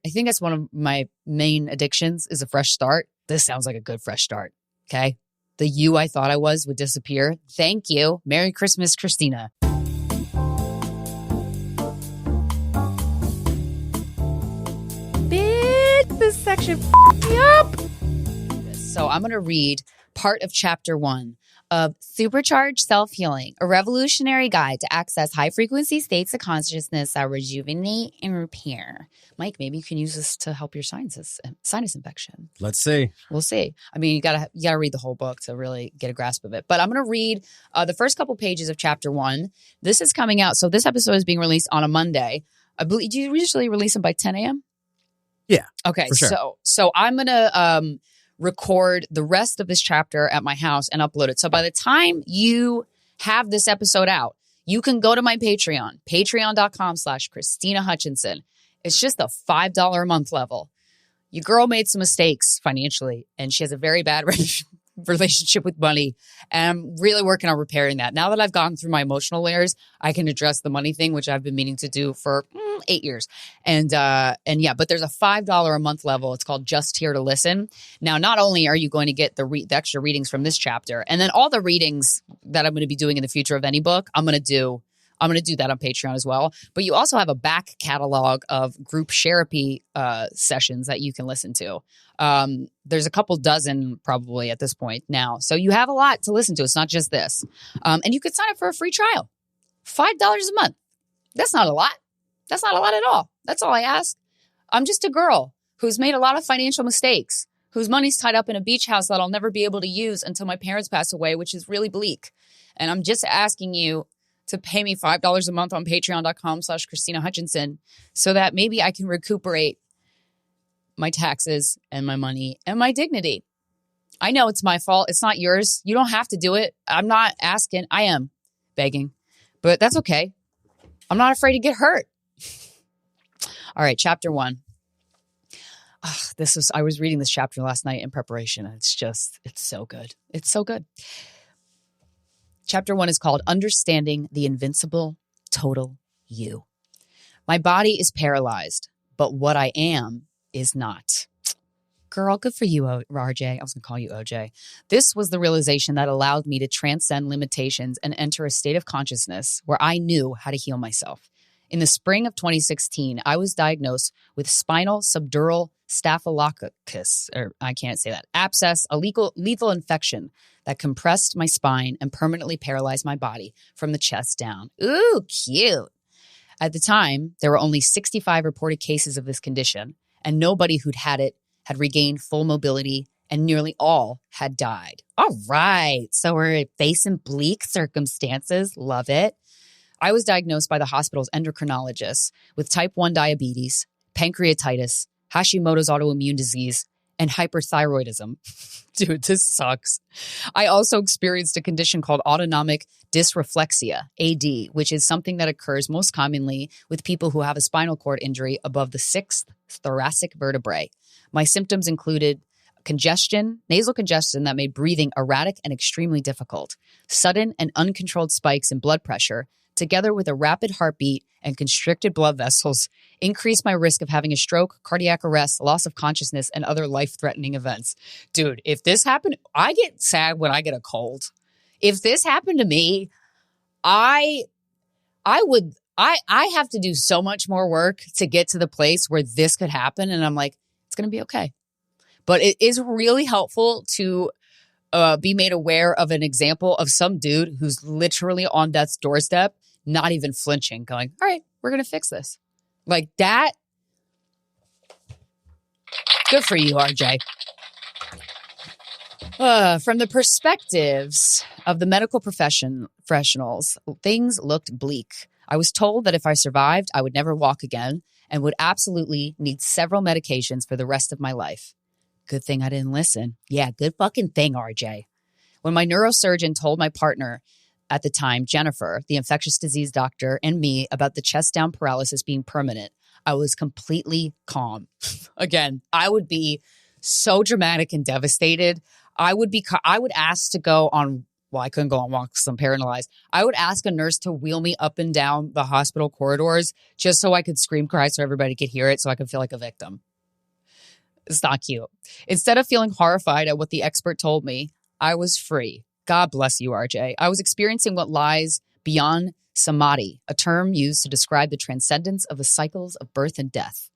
I think that's one of my main addictions is a fresh start. This sounds like a good fresh start. Okay. The you I thought I was would disappear. Thank you. Merry Christmas, Krystyna. Bitch, this section me up. So I'm going to read part of chapter 1 of Supercharged Self Healing, a revolutionary guide to access high-frequency states of consciousness that rejuvenate and repair. Mike, maybe you can use this to help your sinus infection. Let's see. We'll see. I mean, you gotta read the whole book to really get a grasp of it. But I'm going to read the first couple pages of chapter 1. This is coming out. So this episode is being released on a Monday. I believe, do you usually release them by 10 a.m.? Yeah. Okay. For sure. So I'm going to record the rest of this chapter at my house and upload it. So by the time you have this episode out, you can go to my Patreon, patreon.com/Krystyna Hutchinson. It's just a $5 a month level. Your girl made some mistakes financially, and she has a very bad relationship with money. And I'm really working on repairing that. Now that I've gone through my emotional layers, I can address the money thing, which I've been meaning to do for 8 years. And yeah, but there's a $5 a month level. It's called Just Here to Listen. Now, not only are you going to get the extra readings from this chapter, and then all the readings that I'm going to be doing in the future of any book, I'm going to do that on Patreon as well. But you also have a back catalog of group therapy sessions that you can listen to. There's a couple dozen probably at this point now. So you have a lot to listen to. It's not just this. And you could sign up for a free trial. $5 a month. That's not a lot. That's not a lot at all. That's all I ask. I'm just a girl who's made a lot of financial mistakes, whose money's tied up in a beach house that I'll never be able to use until my parents pass away, which is really bleak. And I'm just asking you to pay me $5 a month on patreon.com/Krystyna Hutchinson so that maybe I can recuperate my taxes and my money and my dignity. I know it's my fault. It's not yours. You don't have to do it. I'm not asking. I am begging, but that's okay. I'm not afraid to get hurt. All right. Chapter 1. I was reading this chapter last night in preparation. It's so good. It's so good. Chapter 1 is called Understanding the Invincible Total You. My body is paralyzed, but what I am is not. Girl, good for you, RJ. I was going to call you OJ. This was the realization that allowed me to transcend limitations and enter a state of consciousness where I knew how to heal myself. In the spring of 2016, I was diagnosed with spinal subdural staphylococcus, or I can't say that, abscess, a lethal infection that compressed my spine and permanently paralyzed my body from the chest down. Ooh, cute. At the time, there were only 65 reported cases of this condition, and nobody who'd had it had regained full mobility, and nearly all had died. All right, so we're facing bleak circumstances. Love it. I was diagnosed by the hospital's endocrinologist with type 1 diabetes, pancreatitis, Hashimoto's autoimmune disease, and hyperthyroidism. Dude, this sucks. I also experienced a condition called autonomic dysreflexia, AD, which is something that occurs most commonly with people who have a spinal cord injury above the 6th thoracic vertebrae. My symptoms included congestion, nasal congestion that made breathing erratic and extremely difficult, sudden and uncontrolled spikes in blood pressure, together with a rapid heartbeat and constricted blood vessels, increased my risk of having a stroke, cardiac arrest, loss of consciousness, and other life-threatening events. Dude, if this happened, I get sad when I get a cold. If this happened to me, I have to do so much more work to get to the place where this could happen. And I'm like, it's going to be okay. But it is really helpful to be made aware of an example of some dude who's literally on death's doorstep, not even flinching, going, all right, we're going to fix this. Like that. Good for you, RJ. From the perspectives of the medical professionals, things looked bleak. I was told that if I survived, I would never walk again and would absolutely need several medications for the rest of my life. Good thing I didn't listen. Yeah, good fucking thing, RJ. When my neurosurgeon told my partner at the time, Jennifer, the infectious disease doctor, and me about the chest down paralysis being permanent, I was completely calm. Again, I would be so dramatic and devastated. I would ask to go on well, I couldn't go on walks because I'm paralyzed. I would ask a nurse to wheel me up and down the hospital corridors just so I could scream cry so everybody could hear it so I could feel like a victim. It's not cute. Instead of feeling horrified at what the expert told me, I was free. God bless you, RJ. I was experiencing what lies beyond samadhi, a term used to describe the transcendence of the cycles of birth and death.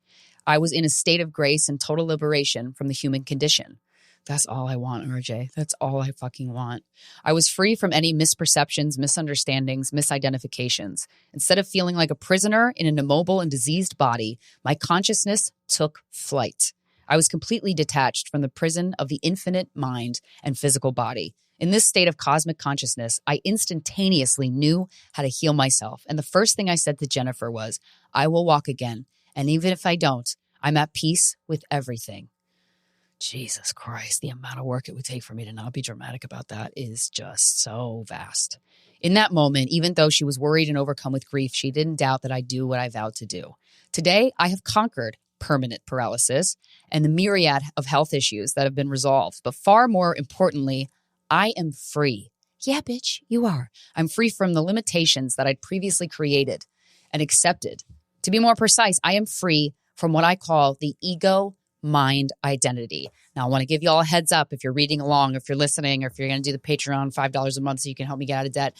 I was in a state of grace and total liberation from the human condition. That's all I want, RJ. That's all I fucking want. I was free from any misperceptions, misunderstandings, misidentifications. Instead of feeling like a prisoner in an immobile and diseased body, my consciousness took flight. I was completely detached from the prison of the infinite mind and physical body. In this state of cosmic consciousness, I instantaneously knew how to heal myself. And the first thing I said to Jennifer was, I will walk again. And even if I don't, I'm at peace with everything. Jesus Christ, the amount of work it would take for me to not be dramatic about that is just so vast. In that moment, even though she was worried and overcome with grief, she didn't doubt that I'd do what I vowed to do. Today, I have conquered permanent paralysis and the myriad of health issues that have been resolved. But far more importantly, I am free. Yeah, bitch, you are. I'm free from the limitations that I'd previously created and accepted. To be more precise, I am free from what I call the ego mind identity. Now, I want to give you all a heads up if you're reading along, if you're listening, or if you're going to do the Patreon $5 a month so you can help me get out of debt.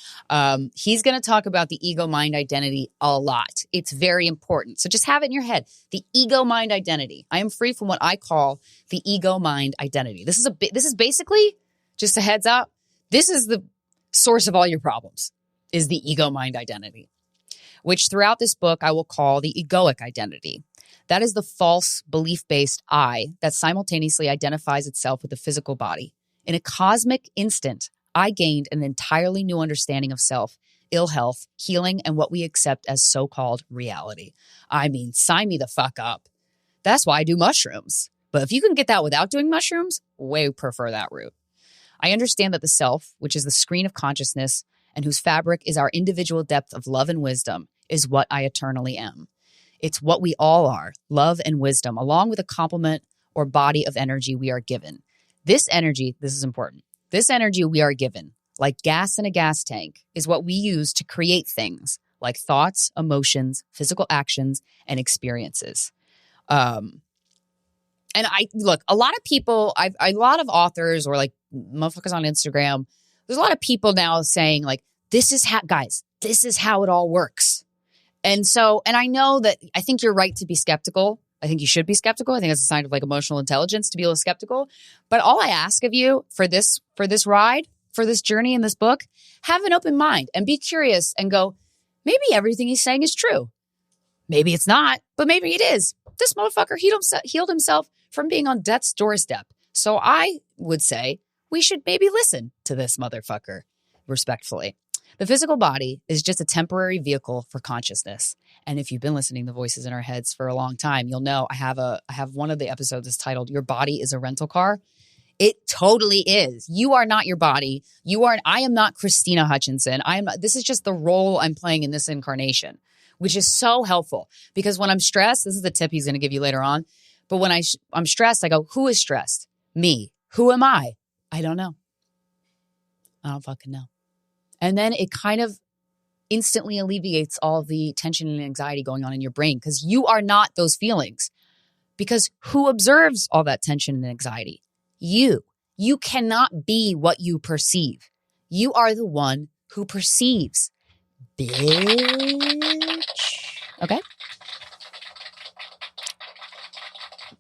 He's going to talk about the ego mind identity a lot. It's very important. So just have it in your head. The ego mind identity. I am free from what I call the ego mind identity. This is basically, just a heads up, this is the source of all your problems, is the ego mind identity, which throughout this book I will call the egoic identity. That is the false belief-based I that simultaneously identifies itself with the physical body. In a cosmic instant, I gained an entirely new understanding of self, ill health, healing, and what we accept as so-called reality. I mean, sign me the fuck up. That's why I do mushrooms. But if you can get that without doing mushrooms, way prefer that route. I understand that the self, which is the screen of consciousness and whose fabric is our individual depth of love and wisdom, is what I eternally am. It's what we all are, love and wisdom, along with a complement or body of energy we are given. This energy, this is important, this energy we are given, like gas in a gas tank, is what we use to create things like thoughts, emotions, physical actions, and experiences. And look, a lot of people, a lot of authors or like motherfuckers on Instagram, there's a lot of people now saying like, this is how it all works. And I know that I think you're right to be skeptical. I think you should be skeptical. I think it's a sign of like emotional intelligence to be a little skeptical. But all I ask of you for this ride, for this journey in this book, have an open mind and be curious and go, maybe everything he's saying is true. Maybe it's not, but maybe it is. This motherfucker healed himself from being on death's doorstep. So I would say we should maybe listen to this motherfucker respectfully. The physical body is just a temporary vehicle for consciousness. And if you've been listening to voices in our heads for a long time, you'll know I have one of the episodes is titled "Your Body is a Rental Car." It totally is. You are not your body. I am not Krystyna Hutchinson. This is just the role I'm playing in this incarnation, which is so helpful because when I'm stressed, this is the tip he's going to give you later on. But when I'm stressed, I go, who is stressed? Me. Who am I? I don't know. I don't fucking know. And then it kind of instantly alleviates all the tension and anxiety going on in your brain because you are not those feelings. Because who observes all that tension and anxiety? You. You cannot be what you perceive. You are the one who perceives. Bitch. Okay?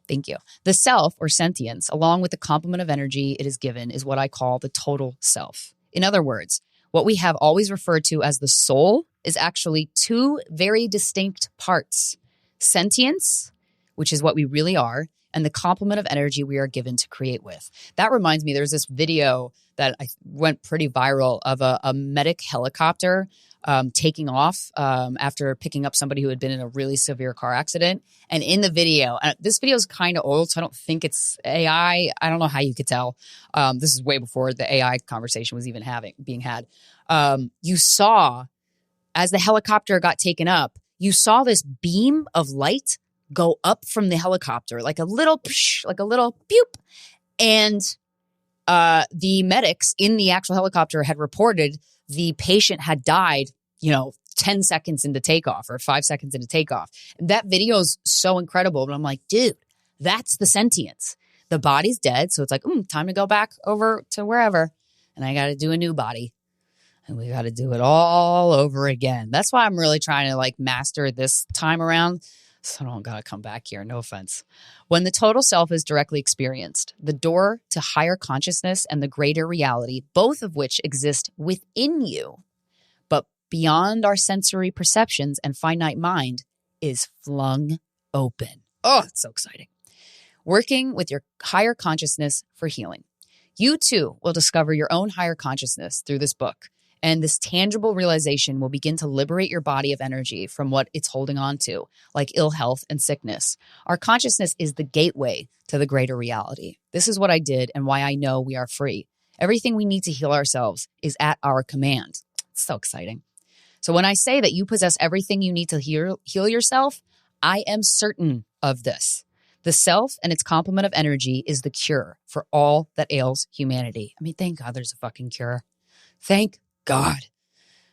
Thank you. The self or sentience, along with the complement of energy it is given, is what I call the total self. In other words, what we have always referred to as the soul is actually two very distinct parts. Sentience, which is what we really are, and the complement of energy we are given to create with. That reminds me, there's this video that went pretty viral of a medic helicopter taking off after picking up somebody who had been in a really severe car accident. And in the video, this video is kind of old, so I don't think it's AI. I don't know how you could tell. This is way before the AI conversation was even being had. You saw, as the helicopter got taken up, you saw this beam of light go up from the helicopter, like a little boop. And the medics in the actual helicopter had reported the patient had died, 10 seconds into takeoff or 5 seconds into takeoff. That video is so incredible. But I'm like, dude, that's the sentience. The body's dead. So it's like, time to go back over to wherever. And I got to do a new body. And we got to do it all over again. That's why I'm really trying to master this time around. So I don't got to come back here. No offense. When the total self is directly experienced, the door to higher consciousness and the greater reality, both of which exist within you, but beyond our sensory perceptions and finite mind, is flung open. Oh, it's so exciting. Working with your higher consciousness for healing. You too will discover your own higher consciousness through this book. And this tangible realization will begin to liberate your body of energy from what it's holding on to, like ill health and sickness. Our consciousness is the gateway to the greater reality. This is what I did and why I know we are free. Everything we need to heal ourselves is at our command. It's so exciting. So when I say that you possess everything you need to heal yourself, I am certain of this. The self and its complement of energy is the cure for all that ails humanity. I mean, thank God there's a fucking cure. Thank God.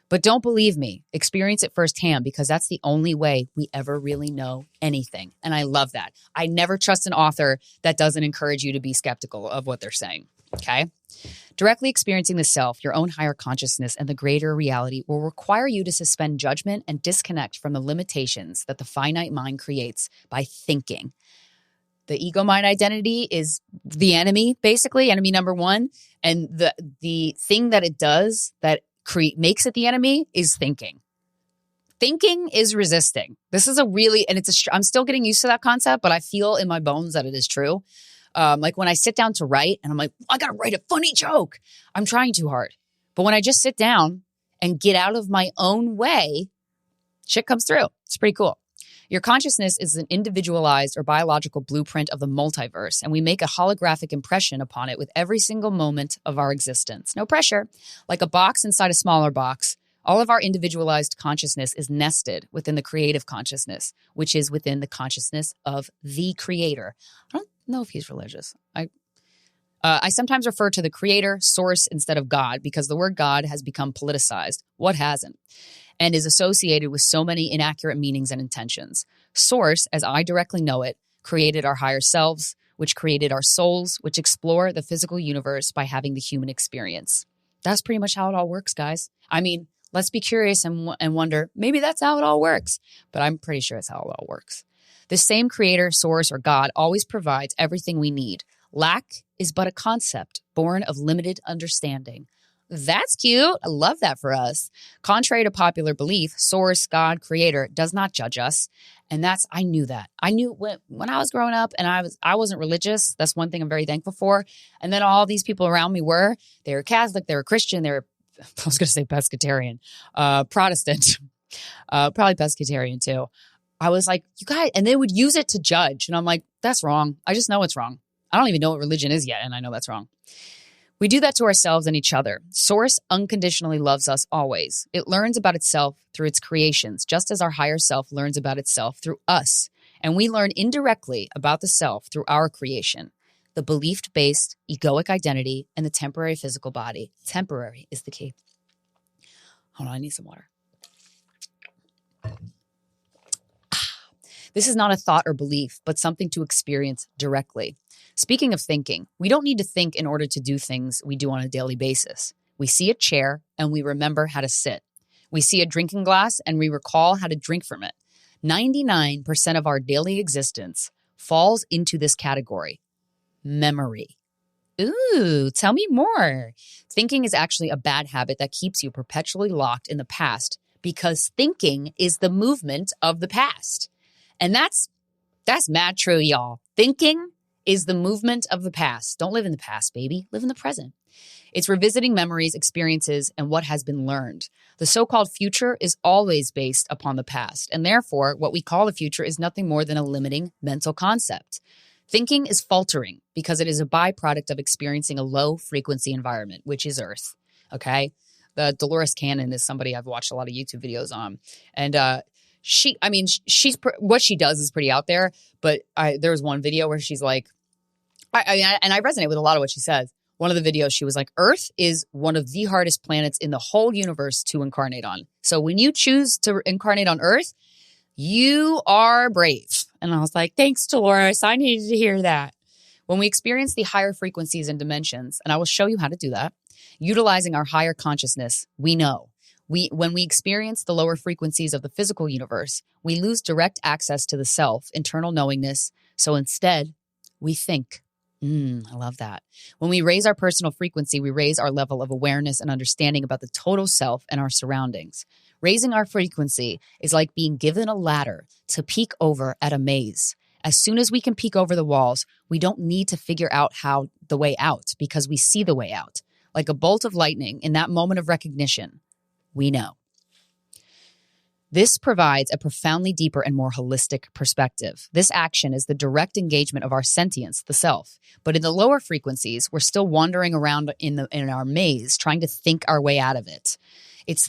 But don't believe me. Experience it firsthand, because that's the only way we ever really know anything. And I love that. I never trust an author that doesn't encourage you to be skeptical of what they're saying. Okay? Directly experiencing the self, your own higher consciousness, and the greater reality will require you to suspend judgment and disconnect from the limitations that the finite mind creates by thinking. The ego mind identity is the enemy, basically, enemy number one. And the thing that it does that makes it the enemy is thinking. Thinking is resisting. This is I'm still getting used to that concept, but I feel in my bones that it is true. Like when I sit down to write and I'm like, I got to write a funny joke. I'm trying too hard. But when I just sit down and get out of my own way, shit comes through. It's pretty cool. Your consciousness is an individualized or biological blueprint of the multiverse, and we make a holographic impression upon it with every single moment of our existence. No pressure. Like a box inside a smaller box, all of our individualized consciousness is nested within the creative consciousness, which is within the consciousness of the creator. I don't know if he's religious. I sometimes refer to the creator, source, instead of God, because the word God has become politicized. What hasn't? And is associated with so many inaccurate meanings and intentions. Source, as I directly know it, created our higher selves, which created our souls, which explore the physical universe by having the human experience. That's pretty much how it all works, guys. I mean, let's be curious and wonder, maybe that's how it all works. But I'm pretty sure it's how it all works. The same creator, source, or God always provides everything we need. Lack is but a concept born of limited understanding. That's cute. I love that for us. Contrary to popular belief, source, God, creator does not judge us. And I knew that. I knew when I was growing up and I wasn't religious. That's one thing I'm very thankful for. And then all these people around me they were Catholic, they were Christian, I was going to say pescatarian, Protestant, probably pescatarian too. I was like, you guys, and they would use it to judge. And I'm like, that's wrong. I just know it's wrong. I don't even know what religion is yet. And I know that's wrong. We do that to ourselves and each other. Source unconditionally loves us always. It learns about itself through its creations, just as our higher self learns about itself through us. And we learn indirectly about the self through our creation, the belief-based egoic identity and the temporary physical body. Temporary is the key. Hold on, I need some water. This is not a thought or belief, but something to experience directly. Speaking of thinking, we don't need to think in order to do things we do on a daily basis. We see a chair and we remember how to sit. We see a drinking glass and we recall how to drink from it. 99% of our daily existence falls into this category. Memory. Ooh, tell me more. Thinking is actually a bad habit that keeps you perpetually locked in the past, because thinking is the movement of the past. And that's mad true, y'all. Thinking is the movement of the past. Don't live in the past, baby. Live in the present. It's revisiting memories, experiences, and what has been learned. The so-called future is always based upon the past, and therefore, what we call the future is nothing more than a limiting mental concept. Thinking is faltering because it is a byproduct of experiencing a low-frequency environment, which is Earth, okay? The Dolores Cannon is somebody I've watched a lot of YouTube videos on, and what she does is pretty out there, but there was one video where she's like, I resonate with a lot of what she says. one of the videos, she was like, Earth is one of the hardest planets in the whole universe to incarnate on. So when you choose to incarnate on Earth, you are brave. And I was like, thanks, Dolores. I needed to hear that. When we experience the higher frequencies and dimensions, and I will show you how to do that, utilizing our higher consciousness, we know. When we experience the lower frequencies of the physical universe, we lose direct access to the self, internal knowingness. So instead, we think. I love that. When we raise our personal frequency, we raise our level of awareness and understanding about the total self and our surroundings. Raising our frequency is like being given a ladder to peek over at a maze. As soon as we can peek over the walls, we don't need to figure out how the way out because we see the way out. Like a bolt of lightning in that moment of recognition, we know. This provides a profoundly deeper and more holistic perspective. This action is the direct engagement of our sentience, the self. But in the lower frequencies, we're still wandering around in our maze, trying to think our way out of it. It's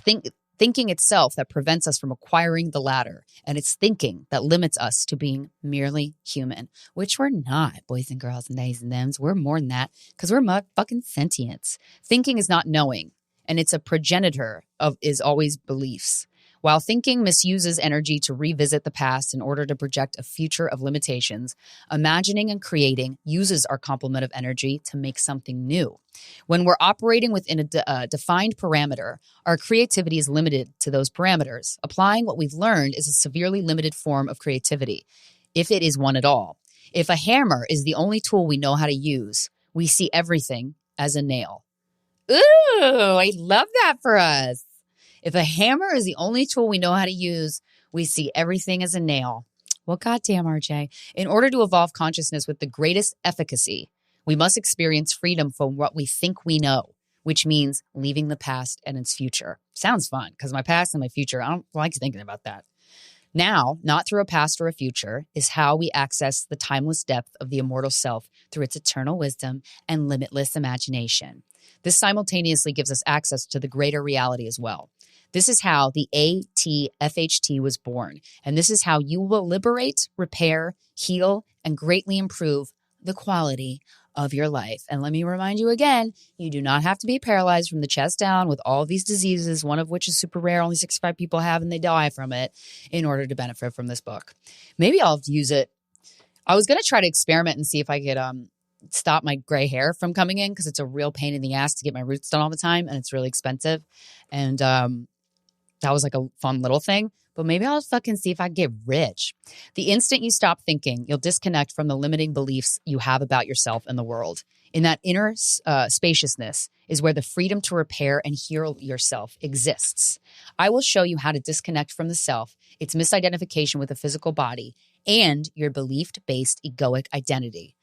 thinking itself that prevents us from acquiring the ladder. And it's thinking that limits us to being merely human, which we're not, boys and girls and theys and thems. We're more than that because we're fucking sentients. Thinking is not knowing, and it's a progenitor is always beliefs. While thinking misuses energy to revisit the past in order to project a future of limitations, imagining and creating uses our complement of energy to make something new. When we're operating within a defined parameter, our creativity is limited to those parameters. Applying what we've learned is a severely limited form of creativity, if it is one at all. If a hammer is the only tool we know how to use, we see everything as a nail. Ooh, I love that for us. If a hammer is the only tool we know how to use, we see everything as a nail. Well, goddamn, RJ. In order to evolve consciousness with the greatest efficacy, we must experience freedom from what we think we know, which means leaving the past and its future. Sounds fun, because my past and my future, I don't like thinking about that. Now, not through a past or a future, is how we access the timeless depth of the immortal self through its eternal wisdom and limitless imagination. This simultaneously gives us access to the greater reality as well. This is how the ATFHT was born, and this is how you will liberate, repair, heal, and greatly improve the quality of your life. And let me remind you again, you do not have to be paralyzed from the chest down with all of these diseases, one of which is super rare, only 65 people have, and they die from it, in order to benefit from this book. Maybe I'll use it. I was going to try to experiment and see if I could stop my gray hair from coming in, because it's a real pain in the ass to get my roots done all the time, and it's really expensive. And that was like a fun little thing, but maybe I'll fucking see if I can get rich. The instant you stop thinking, you'll disconnect from the limiting beliefs you have about yourself and the world. In that inner spaciousness is where the freedom to repair and heal yourself exists. I will show you how to disconnect from the self, its misidentification with the physical body, and your belief-based egoic identity.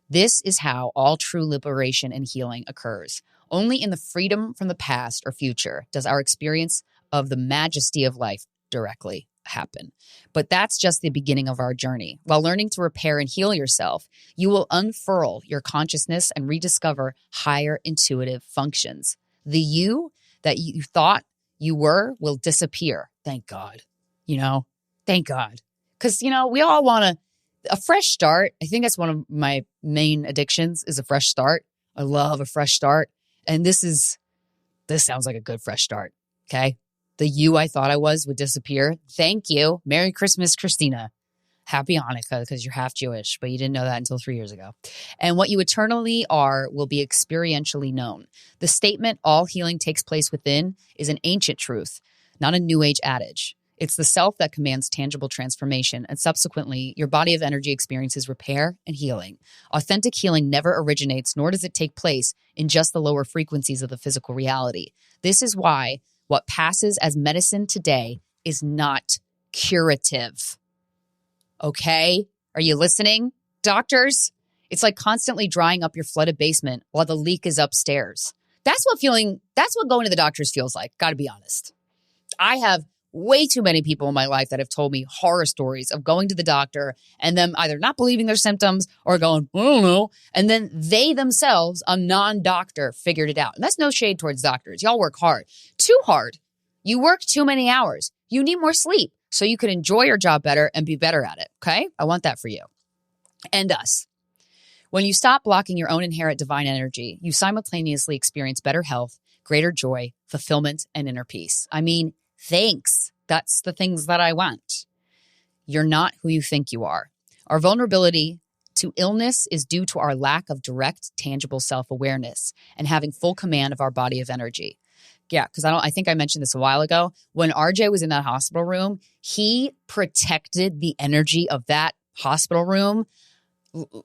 This is how all true liberation and healing occurs. Only in the freedom from the past or future does our experience of the majesty of life directly happen. But that's just the beginning of our journey. While learning to repair and heal yourself, you will unfurl your consciousness and rediscover higher intuitive functions. The you that you thought you were will disappear. Thank God. Thank God. Because, we all want a fresh start. I think that's one of my main addictions, is a fresh start. I love a fresh start. And this sounds like a good fresh start. Okay. The you I thought I was would disappear. Thank you. Merry Christmas, Krystyna. Happy Hanukkah, because you're half Jewish, but you didn't know that until 3 years ago. And what you eternally are will be experientially known. The statement, all healing takes place within, is an ancient truth, not a new age adage. It's the self that commands tangible transformation, and subsequently, your body of energy experiences repair and healing. Authentic healing never originates, nor does it take place in just the lower frequencies of the physical reality. This is why what passes as medicine today is not curative. Okay? Are you listening, doctors? It's like constantly drying up your flooded basement while the leak is upstairs. That's what going to the doctors feels like, gotta be honest. I have way too many people in my life that have told me horror stories of going to the doctor and them either not believing their symptoms or going, I don't know. And then they themselves, a non-doctor, figured it out. And that's no shade towards doctors. Y'all work hard. Too hard. You work too many hours. You need more sleep so you can enjoy your job better and be better at it. Okay? I want that for you. And us. When you stop blocking your own inherent divine energy, you simultaneously experience better health, greater joy, fulfillment, and inner peace. I mean, thanks. That's the things that I want. You're not who you think you are. Our vulnerability to illness is due to our lack of direct, tangible self-awareness and having full command of our body of energy. Yeah, because I think I mentioned this a while ago. When RJ was in that hospital room, he protected the energy of that hospital room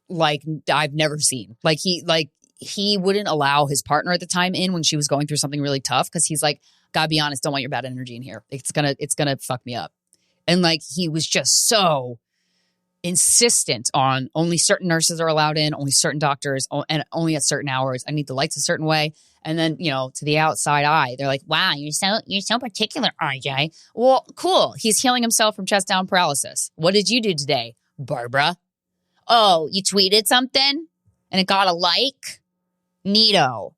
like I've never seen. Like he wouldn't allow his partner at the time in when she was going through something really tough because he's like, gotta be honest, don't want your bad energy in here. It's gonna fuck me up. And like he was just so insistent on only certain nurses are allowed in, only certain doctors, and only at certain hours. I need the lights a certain way. And then, to the outside eye, they're like, wow, you're so particular, RJ. Well, cool. He's healing himself from chest down paralysis. What did you do today, Barbara? Oh, you tweeted something and it got a like? Neato.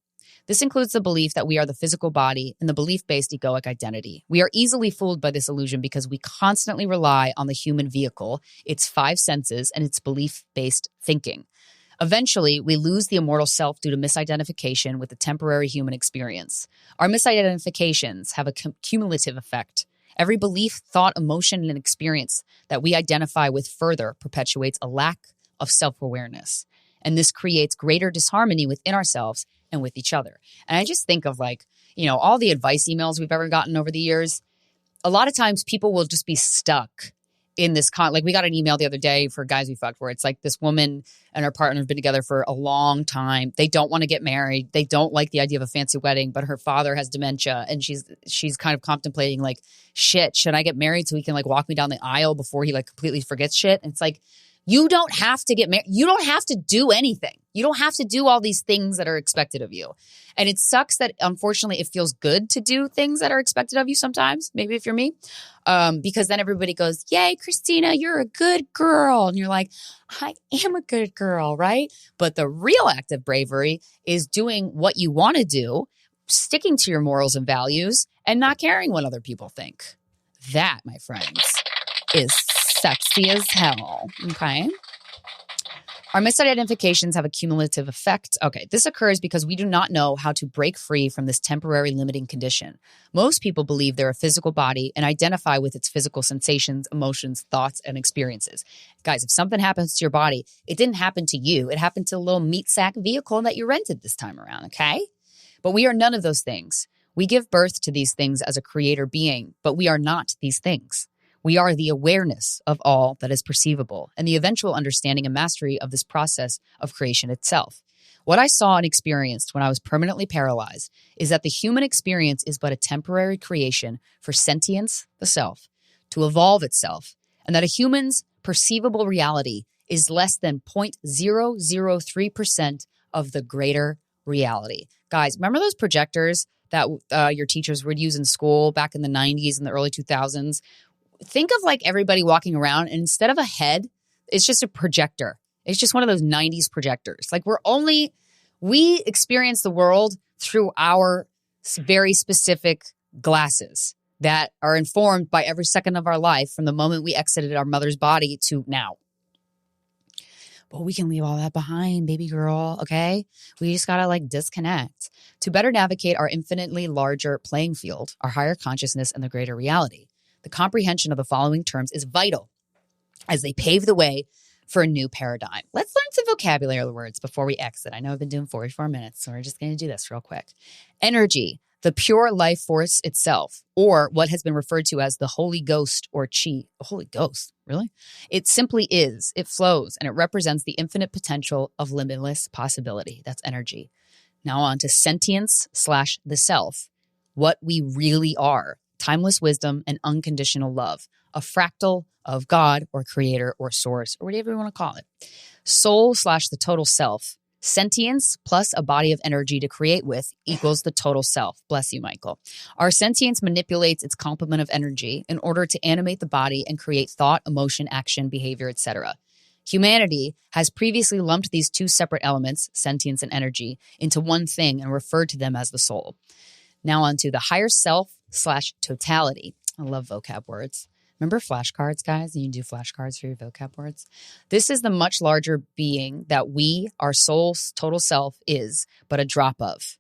This includes the belief that we are the physical body and the belief-based egoic identity. We are easily fooled by this illusion because we constantly rely on the human vehicle, its 5 senses, and its belief-based thinking. Eventually, we lose the immortal self due to misidentification with the temporary human experience. Our misidentifications have a cumulative effect. Every belief, thought, emotion, and experience that we identify with further perpetuates a lack of self-awareness. And this creates greater disharmony within ourselves and with each other. And I just think of all the advice emails we've ever gotten over the years. A lot of times people will just be stuck in this we got an email the other day for Guys We Fucked where it's like this woman and her partner have been together for a long time. They don't want to get married. They don't like the idea of a fancy wedding, but her father has dementia and she's kind of contemplating shit, should I get married so he can walk me down the aisle before he completely forgets shit? And it's like, you don't have to get married. You don't have to do anything. You don't have to do all these things that are expected of you. And it sucks that, unfortunately, it feels good to do things that are expected of you sometimes, maybe if you're me, because then everybody goes, yay, Krystyna, you're a good girl. And you're like, I am a good girl, right? But the real act of bravery is doing what you want to do, sticking to your morals and values, and not caring what other people think. That, my friends, is sexy as hell. Okay. Our misidentifications have a cumulative effect. Okay. This occurs because we do not know how to break free from this temporary limiting condition. Most people believe they're a physical body and identify with its physical sensations, emotions, thoughts, and experiences. Guys, if something happens to your body, it didn't happen to you. It happened to a little meat sack vehicle that you rented this time around. Okay. But we are none of those things. We give birth to these things as a creator being, but we are not these things. We are the awareness of all that is perceivable and the eventual understanding and mastery of this process of creation itself. What I saw and experienced when I was permanently paralyzed is that the human experience is but a temporary creation for sentience, the self, to evolve itself, and that a human's perceivable reality is less than 0.003% of the greater reality. Guys, remember those projectors that your teachers would use in school back in the 90s and the early 2000s? Think of everybody walking around and instead of a head, it's just a projector. It's just one of those 90s projectors. We experience the world through our very specific glasses that are informed by every second of our life from the moment we exited our mother's body to now. But we can leave all that behind, baby girl, okay? We just gotta disconnect to better navigate our infinitely larger playing field, our higher consciousness, and the greater reality. The comprehension of the following terms is vital as they pave the way for a new paradigm. Let's learn some vocabulary words before we exit. I know I've been doing 44 minutes, so we're just going to do this real quick. Energy, the pure life force itself, or what has been referred to as the Holy Ghost or Chi. Holy Ghost, really? It simply is. It flows, and it represents the infinite potential of limitless possibility. That's energy. Now on to sentience / the self, what we really are. Timeless wisdom and unconditional love, a fractal of God or creator or source or whatever you want to call it. Soul / the total self. Sentience plus a body of energy to create with equals the total self. Bless you, Michael. Our sentience manipulates its complement of energy in order to animate the body and create thought, emotion, action, behavior, etc. Humanity has previously lumped these two separate elements, sentience and energy, into one thing and referred to them as the soul. Now on to the higher self / totality. I love vocab words. Remember flashcards, guys? You can do flashcards for your vocab words. This is the much larger being that we, our soul's total self, is but a drop of.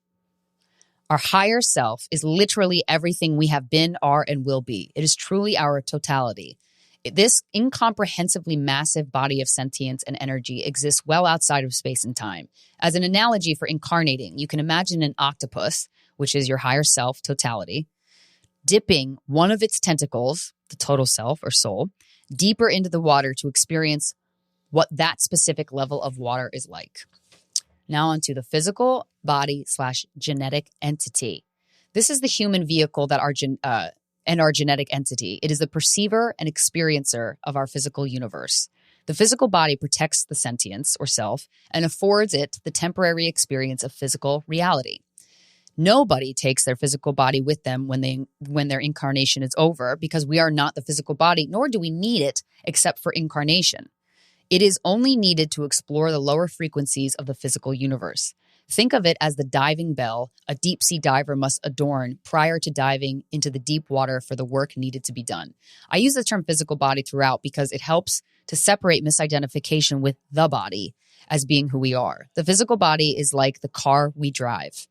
Our higher self is literally everything we have been, are, and will be. It is truly our totality. This incomprehensibly massive body of sentience and energy exists well outside of space and time. As an analogy for incarnating, you can imagine an octopus, which is your higher self, totality, dipping one of its tentacles, the total self or soul, deeper into the water to experience what that specific level of water is like. Now onto the physical body / genetic entity. This is the human vehicle that our genetic entity. It is the perceiver and experiencer of our physical universe. The physical body protects the sentience or self and affords it the temporary experience of physical reality. Nobody takes their physical body with them when their incarnation is over, because we are not the physical body, nor do we need it except for incarnation. It is only needed to explore the lower frequencies of the physical universe. Think of it as the diving bell a deep-sea diver must adorn prior to diving into the deep water for the work needed to be done. I use the term physical body throughout because it helps to separate misidentification with the body as being who we are. The physical body is like the car we drive.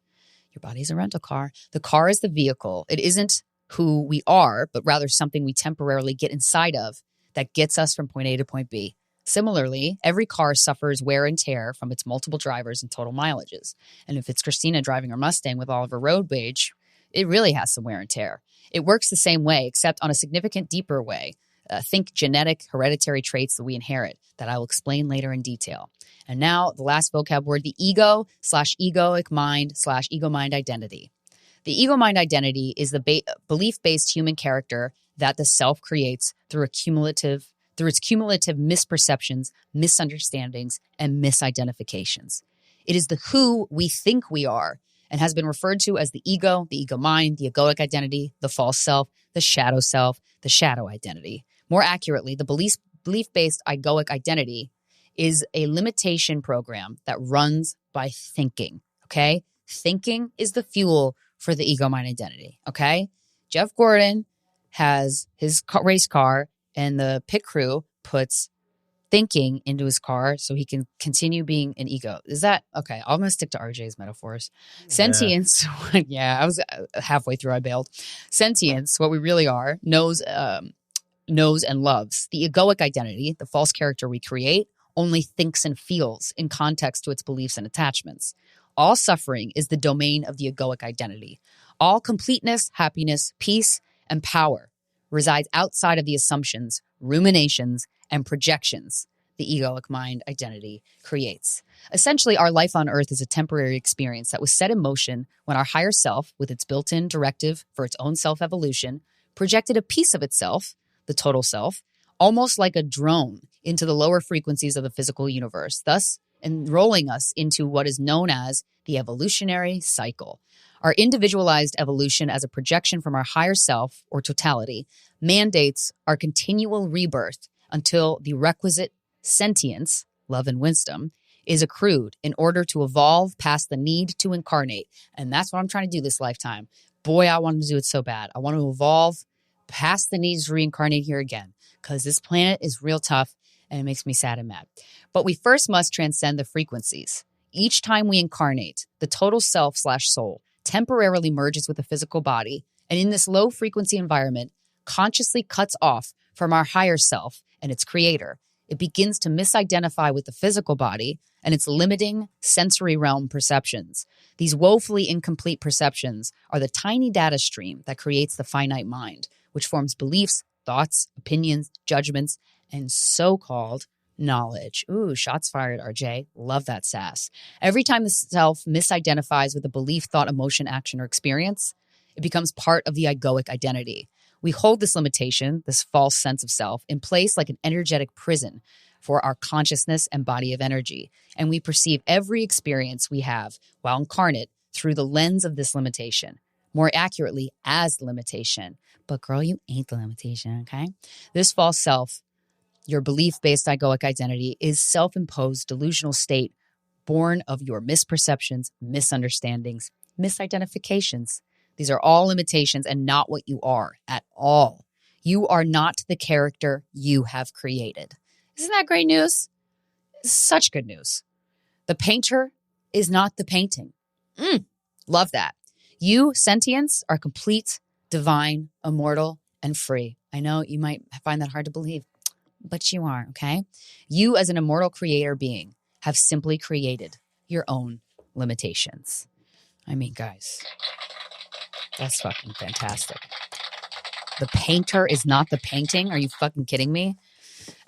Your body is a rental car. The car is the vehicle. It isn't who we are, but rather something we temporarily get inside of that gets us from point A to point B. Similarly, every car suffers wear and tear from its multiple drivers and total mileages. And if it's Krystyna driving her Mustang with all of her road rage, it really has some wear and tear. It works the same way, except on a significant deeper way. Think genetic, hereditary traits that we inherit that I will explain later in detail. And now the last vocab word, the ego / egoic mind / ego mind identity. The ego mind identity is the belief-based human character that the self creates through its cumulative misperceptions, misunderstandings, and misidentifications. It is the who we think we are and has been referred to as the ego mind, the egoic identity, the false self, the shadow identity. More accurately, the belief-based egoic identity is a limitation program that runs by thinking, okay? Thinking is the fuel for the ego mind identity, okay? Jeff Gordon has his race car, and the pit crew puts thinking into his car so he can continue being an ego. Is that okay? I'm going to stick to RJ's metaphors. Sentience. Yeah, I was halfway through. I bailed. Sentience, what we really are, knows and loves. The egoic identity, the false character we create, only thinks and feels in context to its beliefs and attachments. All suffering is the domain of the egoic identity. All completeness, happiness, peace, and power resides outside of the assumptions, ruminations, and projections the egoic mind identity creates. Essentially, our life on earth is a temporary experience that was set in motion when our higher self, with its built-in directive for its own self-evolution, projected a piece of itself, the total self, almost like a drone into the lower frequencies of the physical universe, thus enrolling us into what is known as the evolutionary cycle. Our individualized evolution as a projection from our higher self or totality mandates our continual rebirth until the requisite sentience, love and wisdom, is accrued in order to evolve past the need to incarnate. And that's what I'm trying to do this lifetime. Boy, I want to do it so bad. I want to evolve past the need to reincarnate here again, because this planet is real tough and it makes me sad and mad. But we first must transcend the frequencies. Each time we incarnate, the total self / soul temporarily merges with the physical body, and in this low frequency environment, consciously cuts off from our higher self and its creator. It begins to misidentify with the physical body and its limiting sensory realm perceptions. These woefully incomplete perceptions are the tiny data stream that creates the finite mind, which forms beliefs, thoughts, opinions, judgments, and so-called knowledge. Ooh, shots fired, RJ. Love that sass. Every time the self misidentifies with a belief, thought, emotion, action, or experience, it becomes part of the egoic identity. We hold this limitation, this false sense of self, in place like an energetic prison for our consciousness and body of energy. And we perceive every experience we have while incarnate through the lens of this limitation. More accurately, as the limitation. But girl, you ain't the limitation, okay? This false self, your belief-based egoic identity, is self-imposed delusional state born of your misperceptions, misunderstandings, misidentifications. These are all limitations and not what you are at all. You are not the character you have created. Isn't that great news? Such good news. The painter is not the painting. Love that. You, sentients, are complete, divine, immortal, and free. I know you might find that hard to believe, but you are, okay? You, as an immortal creator being, have simply created your own limitations. I mean, guys, that's fucking fantastic. The painter is not the painting. Are you fucking kidding me?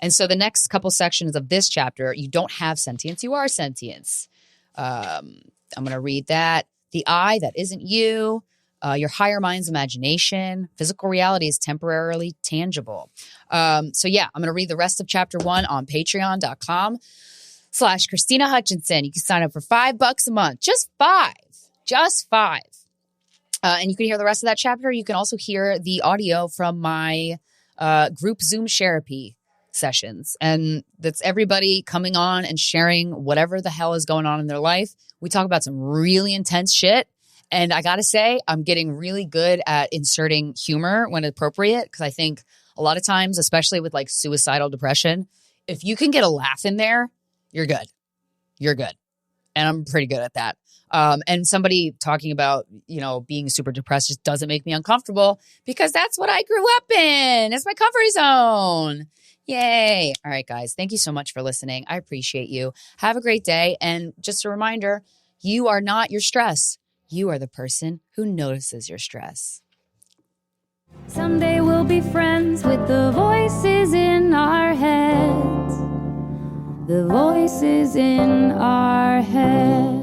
And so the next couple sections of this chapter, you don't have sentience. You are sentience. I'm going to read that. The I, that isn't you. Your higher mind's imagination. Physical reality is temporarily tangible. So yeah, I'm going to read the rest of chapter 1 on patreon.com/Krystyna Hutchinson. You can sign up for $5 a month. Just five. And you can hear the rest of that chapter. You can also hear the audio from my group Zoom therapy sessions. And that's everybody coming on and sharing whatever the hell is going on in their life. We talk about some really intense shit. And I got to say, I'm getting really good at inserting humor when appropriate, because I think a lot of times, especially with like suicidal depression, if you can get a laugh in there, you're good. You're good. And I'm pretty good at that. And somebody talking about, being super depressed just doesn't make me uncomfortable, because that's what I grew up in. It's my comfort zone. Yay. All right, guys. Thank you so much for listening. I appreciate you. Have a great day. And just a reminder, you are not your stress. You are the person who notices your stress. Someday we'll be friends with the voices in our heads. The voices in our heads.